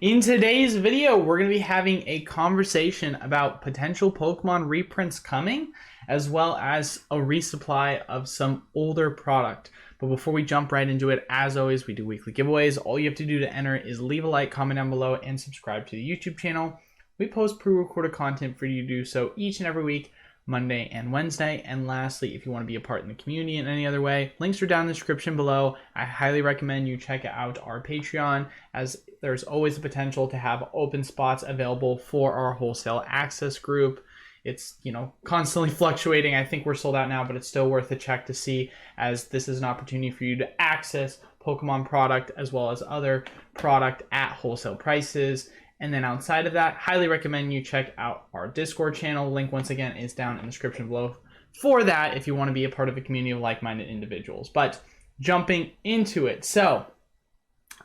In today's video, we're going to be having a conversation about potential Pokemon reprints coming, as well as a resupply of some older product. But before we jump right into it, as always, we do weekly giveaways. All you have to do to enter is leave a like, comment down below, and subscribe to the YouTube channel. We post pre-recorded content for you to do so each and every week, Monday and Wednesday. And lastly, if you want to be a part in the community in any other way, links are down in the description below. I highly recommend you check out our Patreon, as there's always the potential to have open spots available for our wholesale access group. It's, constantly fluctuating. I think we're sold out now, but it's still worth a check to see, as this is an opportunity for you to access Pokemon product as well as other product at wholesale prices. And then outside of that, highly recommend you check out our Discord channel. Link, once again, is down in the description below for that if you want to be a part of a community of like-minded individuals. But jumping into it. So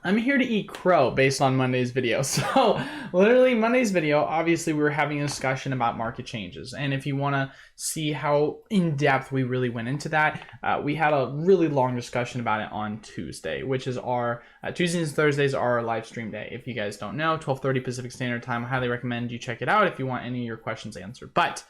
I'm here to eat crow based on Monday's video. So literally Monday's video, obviously we were having a discussion about market changes. And if you want to see how in depth we really went into that, we had a really long discussion about it on Tuesday, which is our Tuesdays and Thursdays are our live stream day. If you guys don't know, 12:30 Pacific Standard Time, I highly recommend you check it out if you want any of your questions answered. But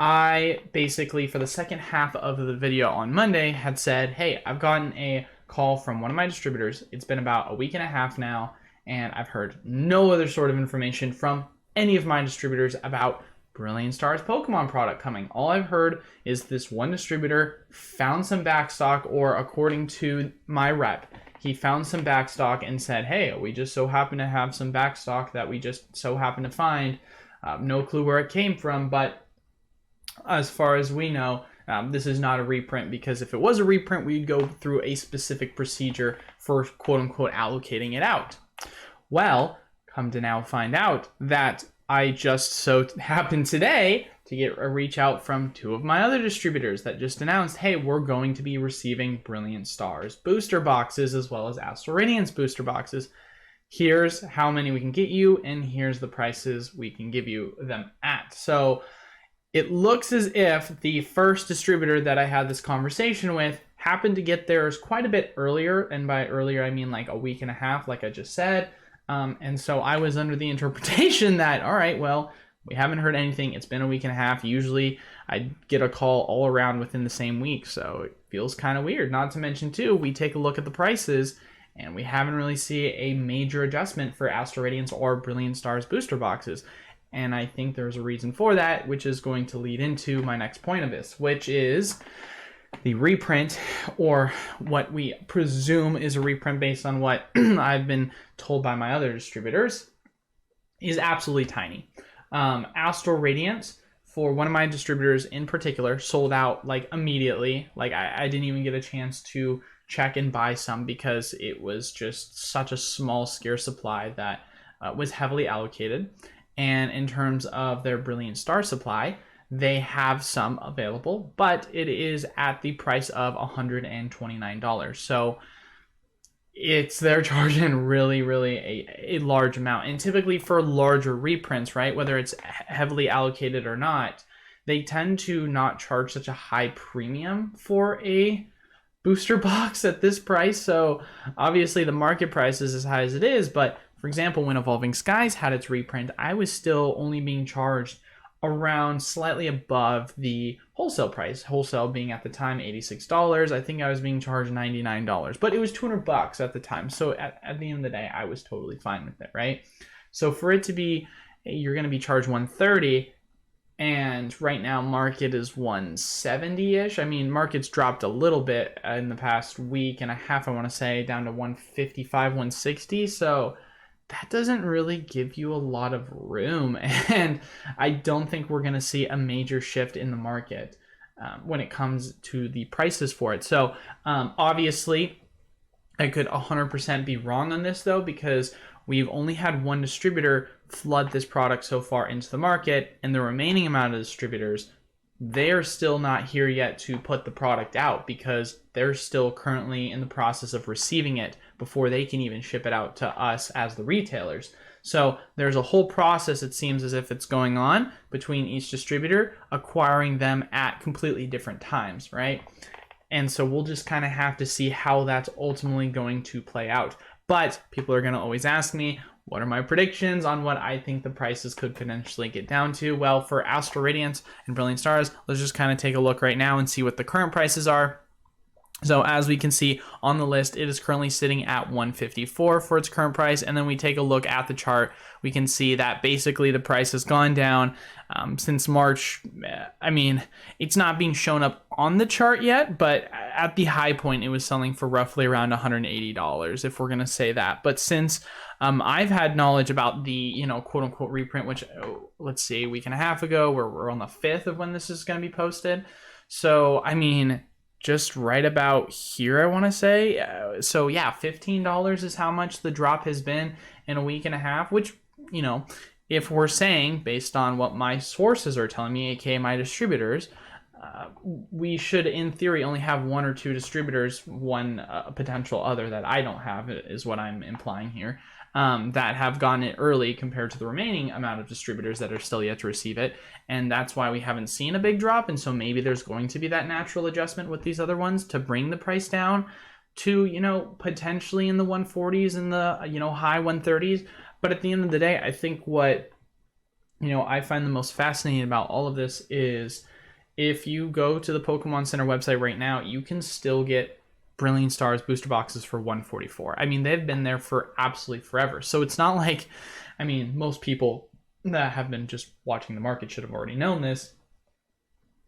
I basically, for the second half of the video on Monday, had said, hey, I've gotten a call from one of my distributors. It's been about a week and a half now, and I've heard no other sort of information from any of my distributors about Brilliant Stars Pokemon product coming. All I've heard is this one distributor found some backstock, or according to my rep, he found some backstock and said, hey, we just so happen to have some backstock that we just so happen to find. No clue where it came from, but as far as we know, this is not a reprint, because if it was a reprint, we'd go through a specific procedure for quote-unquote allocating it out. Well, come to now find out that I just so happened today to get a reach out from two of my other distributors that just announced, hey, we're going to be receiving Brilliant Stars booster boxes as well as Astral Radiance booster boxes. Here's how many we can get you, and here's the prices we can give you them at. So it looks as if the first distributor that I had this conversation with happened to get theirs quite a bit earlier. And by earlier, I mean like a week and a half, like I just said. And so I was under the interpretation that, all right, well, we haven't heard anything. It's been a week and a half. Usually I get a call all around within the same week. So it feels kind of weird. Not to mention, too, we take a look at the prices, and we haven't really seen a major adjustment for Astral Radiance or Brilliant Stars booster boxes. And I think there's a reason for that, which is going to lead into my next point of this, which is the reprint, or what we presume is a reprint based on what I've been told by my other distributors, is absolutely tiny. Astral Radiance, for one of my distributors in particular, sold out like immediately. Like I didn't even get a chance to check and buy some, because it was just such a small, scarce supply that was heavily allocated. And in terms of their Brilliant Star supply, they have some available, but it is at the price of $129. So they're charging really, really a large amount. And typically for larger reprints, right, whether it's heavily allocated or not, they tend to not charge such a high premium for a booster box at this price. So obviously the market price is as high as it is, but for example, when Evolving Skies had its reprint, I was still only being charged around slightly above the wholesale price. Wholesale being at the time $86. I think I was being charged $99, but it was $200 at the time. So at the end of the day, I was totally fine with it, right? So for it to be, you're going to be charged $130, and right now market is $170-ish. I mean, market's dropped a little bit in the past week and a half, I want to say, down to $155, $160. So that doesn't really give you a lot of room, and I don't think we're going to see a major shift in the market when it comes to the prices for it. So obviously, I could 100% be wrong on this, though, because we've only had one distributor flood this product so far into the market, and the remaining amount of distributors, they're still not here yet to put the product out, because they're still currently in the process of receiving it before they can even ship it out to us as the retailers. So there's a whole process, it seems as if it's going on between each distributor, acquiring them at completely different times, right? And so we'll just kind of have to see how that's ultimately going to play out. But people are going to always ask me, what are my predictions on what I think the prices could potentially get down to? Well, for Astral, Radiance, and Brilliant Stars, let's just kind of take a look right now and see what the current prices are. So as we can see on the list, it is currently sitting at 154 for its current price. And then we take a look at the chart. We can see that basically the price has gone down since March. I mean, it's not being shown up on the chart yet, but at the high point, it was selling for roughly around $180, if we're going to say that. But since I've had knowledge about the, quote unquote reprint, which let's see, a week and a half ago, we're on the 5th of when this is going to be posted. So, I mean, just right about here, I want to say. So yeah, $15 is how much the drop has been in a week and a half, which, if we're saying, based on what my sources are telling me, aka my distributors, we should, in theory, only have 1 or 2 distributors, one potential other that I don't have, is what I'm implying here, that have gotten it early compared to the remaining amount of distributors that are still yet to receive it. And that's why we haven't seen a big drop. And so maybe there's going to be that natural adjustment with these other ones to bring the price down to, potentially in the 140s and the, high 130s. But at the end of the day, I think what, I find the most fascinating about all of this is if you go to the Pokemon Center website right now, you can still get Brilliant Stars booster boxes for $144. I mean, they've been there for absolutely forever. So it's not like, most people that have been just watching the market should have already known this.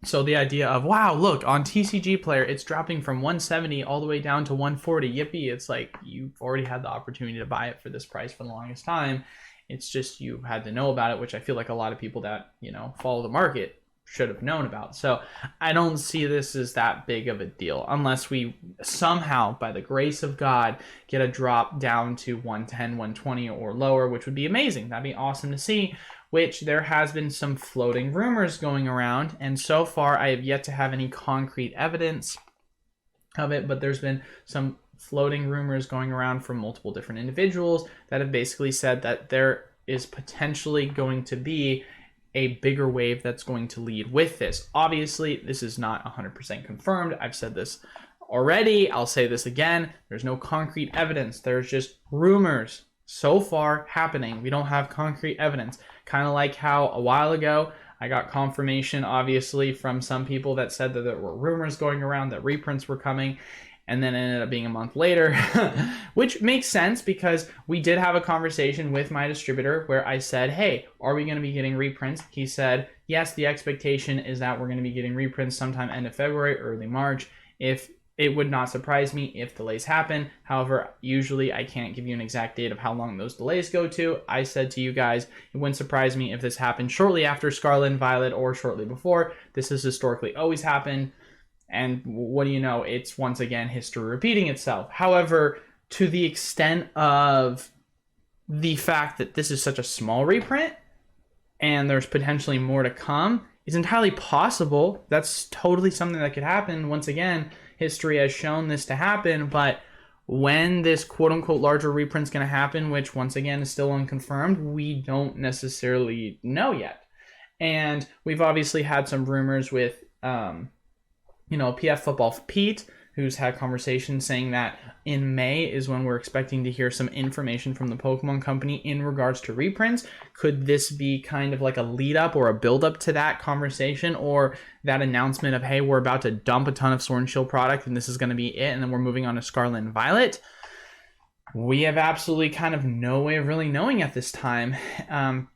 So the idea of, wow, look, on TCG Player, it's dropping from 170 all the way down to 140. Yippee. It's like you've already had the opportunity to buy it for this price for the longest time. It's just you had to know about it, which I feel like a lot of people that, follow the market should have known about. So I don't see this as that big of a deal unless we somehow, by the grace of God, get a drop down to 110, 120 or lower, which would be amazing. That'd be awesome to see, which there has been some floating rumors going around. And so far, I have yet to have any concrete evidence of it, but there's been some floating rumors going around from multiple different individuals that have basically said that there is potentially going to be a bigger wave that's going to lead with this. Obviously, this is not 100% confirmed. I've said this already. I'll say this again. There's no concrete evidence. There's just rumors so far happening. We don't have concrete evidence. Kind of like how a while ago, I got confirmation, obviously, from some people that said that there were rumors going around that reprints were coming. And then it ended up being a month later, which makes sense because we did have a conversation with my distributor where I said, hey, are we going to be getting reprints? He said, yes, the expectation is that we're going to be getting reprints sometime end of February, early March. If it would not surprise me if delays happen. However, usually I can't give you an exact date of how long those delays go to. I said to you guys, it wouldn't surprise me if this happened shortly after Scarlet and Violet or shortly before. This has historically always happened. And what do you know? It's once again history repeating itself. However, to the extent of the fact that this is such a small reprint and there's potentially more to come, it's entirely possible. That's totally something that could happen. Once again, history has shown this to happen. But when this quote unquote larger reprint is going to happen, which once again is still unconfirmed, we don't necessarily know yet. And we've obviously had some rumors with PF Football Pete, who's had conversations saying that in May is when we're expecting to hear some information from the Pokemon Company in regards to reprints. Could this be kind of like a lead up or a build up to that conversation or that announcement of, hey, we're about to dump a ton of Sword and Shield product and this is going to be it, and then we're moving on to Scarlet and Violet? We have absolutely kind of no way of really knowing at this time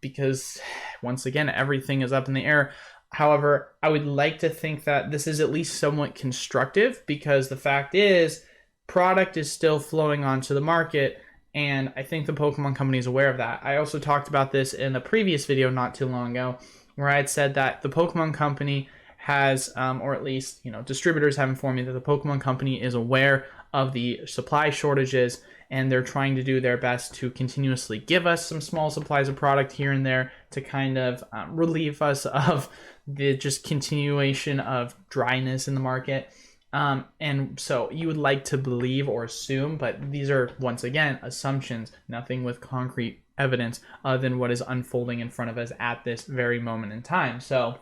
because, once again, everything is up in the air. However, I would like to think that this is at least somewhat constructive because the fact is product is still flowing onto the market, and I think the Pokemon Company is aware of that. I also talked about this in a previous video not too long ago where I had said that the Pokemon Company has, or at least, distributors have informed me that the Pokemon Company is aware of the supply shortages and they're trying to do their best to continuously give us some small supplies of product here and there to kind of relieve us of the just continuation of dryness in the market. And so you would like to believe or assume, but these are, once again, assumptions, nothing with concrete evidence other than what is unfolding in front of us at this very moment in time. So,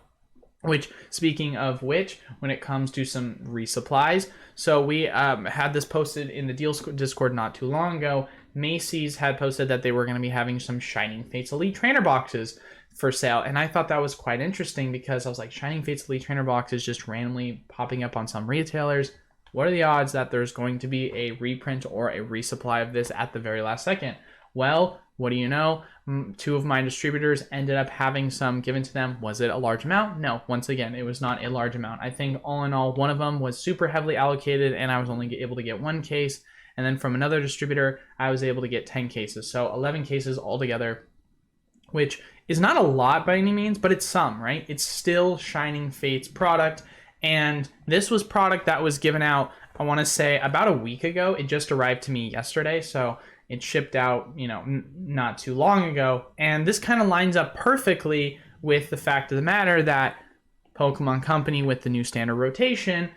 which, speaking of which, when it comes to some resupplies, so we had this posted in the Deals Discord not too long ago Macy's had posted that they were going to be having some Shining Fates Elite Trainer boxes for sale. And I thought that was quite interesting because I was like, Shining Fates Elite Trainer boxes just randomly popping up on some retailers. What are the odds that there's going to be a reprint or a resupply of this at the very last second? Well, what do you know? 2 of my distributors ended up having some given to them. Was it a large amount? No. Once again, it was not a large amount. I think all in all, one of them was super heavily allocated and I was only able to get 1 case. And then from another distributor, I was able to get 10 cases. So 11 cases altogether, which is not a lot by any means, but it's some, right? It's still Shining Fates product. And this was product that was given out, I want to say about a week ago. It just arrived to me yesterday. So it shipped out, you know, not too long ago. And this kind of lines up perfectly with the fact of the matter that Pokemon Company with the new standard rotation,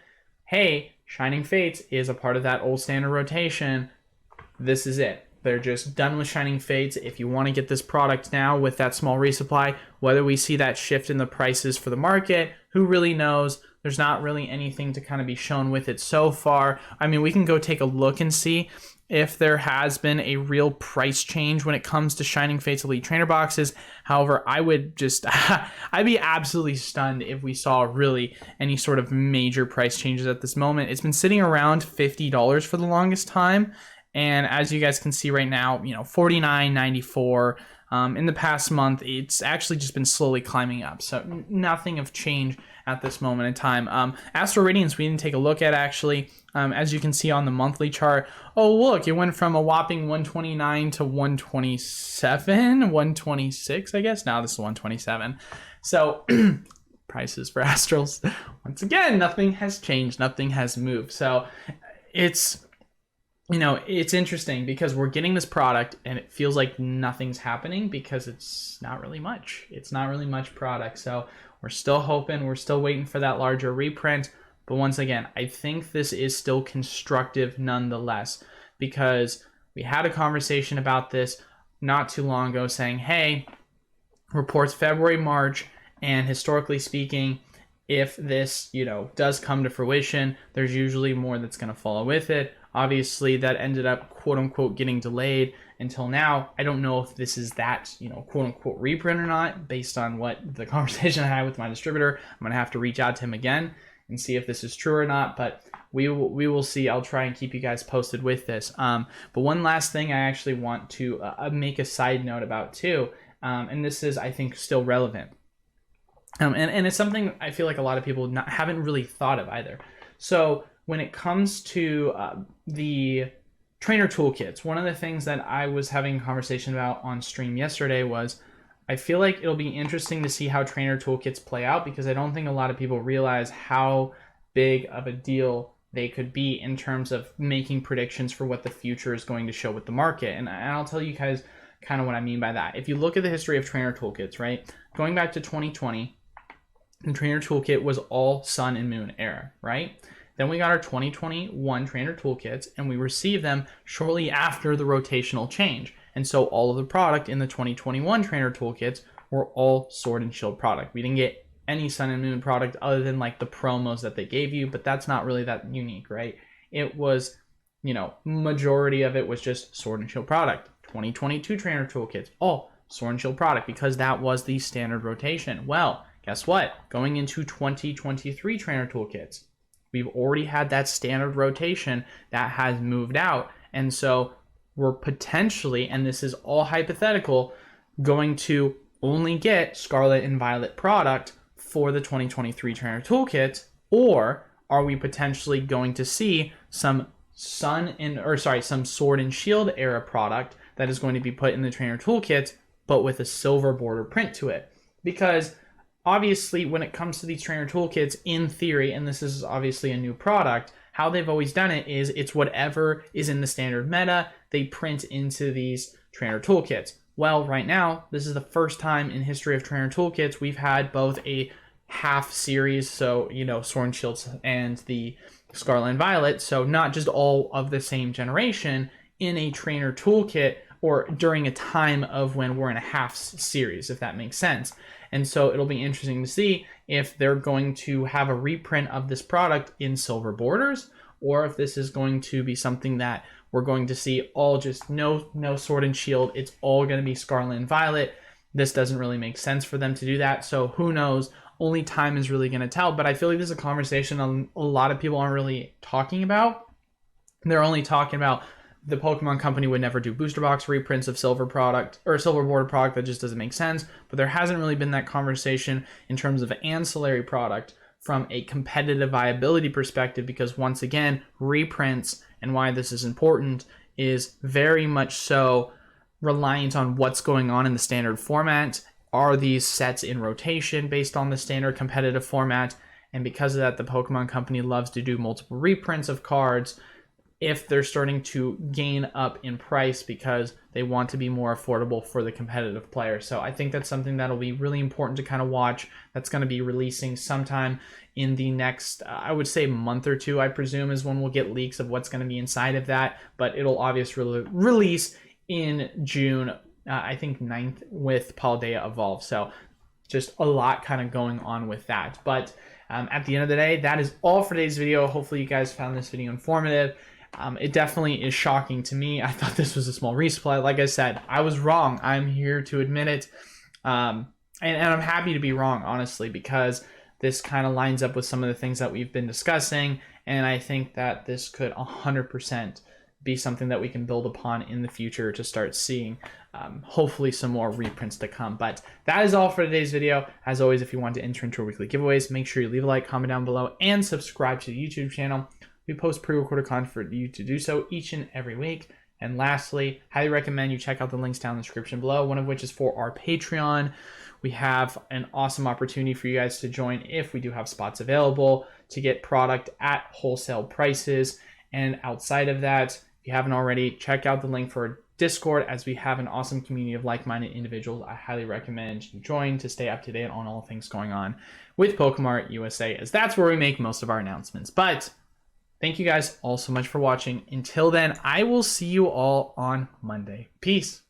hey, Shining Fates is a part of that old standard rotation. This is it. They're just done with Shining Fates. If you want to get this product now with that small resupply, whether we see that shift in the prices for the market, who really knows? There's not really anything to kind of be shown with it so far. I mean, we can go take a look and see if there has been a real price change when it comes to Shining Fates Elite Trainer boxes. However, I would just, I'd be absolutely stunned if we saw really any sort of major price changes at this moment. It's been sitting around $50 for the longest time. And as you guys can see right now, you know, $49.94. In the past month, it's actually just been slowly climbing up. So nothing of change at this moment in time. Astral Radiance, we didn't take a look at actually. As you can see on the monthly chart, oh look, it went from a whopping 129 to 127, 126, I guess. Now this is 127. So prices for Astrals, once again, nothing has changed, nothing has moved. So it's, you know, it's interesting because we're getting this product and it feels like nothing's happening because it's not really much. It's not really much product. So we're still hoping, we're still waiting for that larger reprint. But once again, I think this is still constructive nonetheless because we had a conversation about this not too long ago saying, hey, reports February, March, and historically speaking, if this, you know, does come to fruition, there's usually more that's going to follow with it. Obviously, that ended up, quote unquote, getting delayed until now. I don't know if this is that, you know, quote unquote reprint or not, based on what the conversation I had with my distributor. I'm going to have to reach out to him again and see if this is true or not, but we will see. I'll try and keep you guys posted with this. But one last thing I actually want to make a side note about too, and this is, I think, still relevant. And it's something I feel like a lot of people haven't really thought of either. So when it comes to the trainer toolkits, one of the things that I was having a conversation about on stream yesterday was I feel like it'll be interesting to see how trainer toolkits play out because I don't think a lot of people realize how big of a deal they could be in terms of making predictions for what the future is going to show with the market. And I'll tell you guys kind of what I mean by that. If you look at the history of trainer toolkits, right, going back to 2020, the trainer toolkit was all sun and moon era, right? Then we got our 2021 trainer toolkits and we received them shortly after the rotational change. And so all of the product in the 2021 trainer toolkits were all sword and shield product. We didn't get any sun and moon product other than like the promos that they gave you, but that's not really that unique, right? It was, you know, majority of it was just sword and shield product. 2022 trainer toolkits, all sword and shield product because that was the standard rotation. Well, guess what? Going into 2023 trainer toolkits, we've already had that standard rotation that has moved out. And so we're potentially, and this is all hypothetical, going to only get Scarlet and Violet product for the 2023 trainer toolkit, or are we potentially going to see some some sword and shield era product that is going to be put in the trainer toolkit, but with a silver border print to it? Because obviously, when it comes to these trainer toolkits, in theory, and this is obviously a new product, how they've always done it is it's whatever is in the standard meta, they print into these trainer toolkits. Well, right now, this is the first time in history of trainer toolkits we've had both a half series, so, you know, Sword and Shield and the Scarlet and Violet, so not just all of the same generation in a trainer toolkit or during a time of when we're in a half series, if that makes sense. And so it'll be interesting to see if they're going to have a reprint of this product in silver borders, or if this is going to be something that we're going to see all just no Sword and Shield. It's all going to be Scarlet and Violet. This doesn't really make sense for them to do that. So who knows? Only time is really going to tell. But I feel like this is a conversation a lot of people aren't really talking about. They're only talking about the Pokemon Company would never do booster box reprints of silver product or silver border product. That just doesn't make sense. But there hasn't really been that conversation in terms of ancillary product from a competitive viability perspective, because once again, reprints, and why this is important, is very much so reliant on what's going on in the standard format. Are these sets in rotation based on the standard competitive format? And because of that, the Pokemon Company loves to do multiple reprints of cards if they're starting to gain up in price, because they want to be more affordable for the competitive player. So I think that's something that'll be really important to kind of watch. That's going to be releasing sometime in the next, I would say, month or two, I presume, is when we'll get leaks of what's going to be inside of that. But it'll obviously release in June, I think 9th, with Paldea Evolve. So just a lot kind of going on with that. But at the end of the day, that is all for today's video. Hopefully you guys found this video informative. It definitely is shocking to me. I thought this was a small resupply. Like I said, I was wrong. I'm here to admit it. And I'm happy to be wrong, honestly, because this kind of lines up with some of the things that we've been discussing. And I think that this could 100% be something that we can build upon in the future to start seeing, hopefully, some more reprints to come. But that is all for today's video. As always, if you want to enter into our weekly giveaways, make sure you leave a like, comment down below, and subscribe to the YouTube channel. We post pre-recorded content for you to do so each and every week. And lastly, highly recommend you check out the links down in the description below, one of which is for our Patreon. We have an awesome opportunity for you guys to join if we do have spots available to get product at wholesale prices. And outside of that, if you haven't already, check out the link for Discord, as we have an awesome community of like-minded individuals. I highly recommend you join to stay up to date on all things going on with PokemartUSA, as that's where we make most of our announcements. But thank you guys all so much for watching. Until then, I will see you all on Monday. Peace.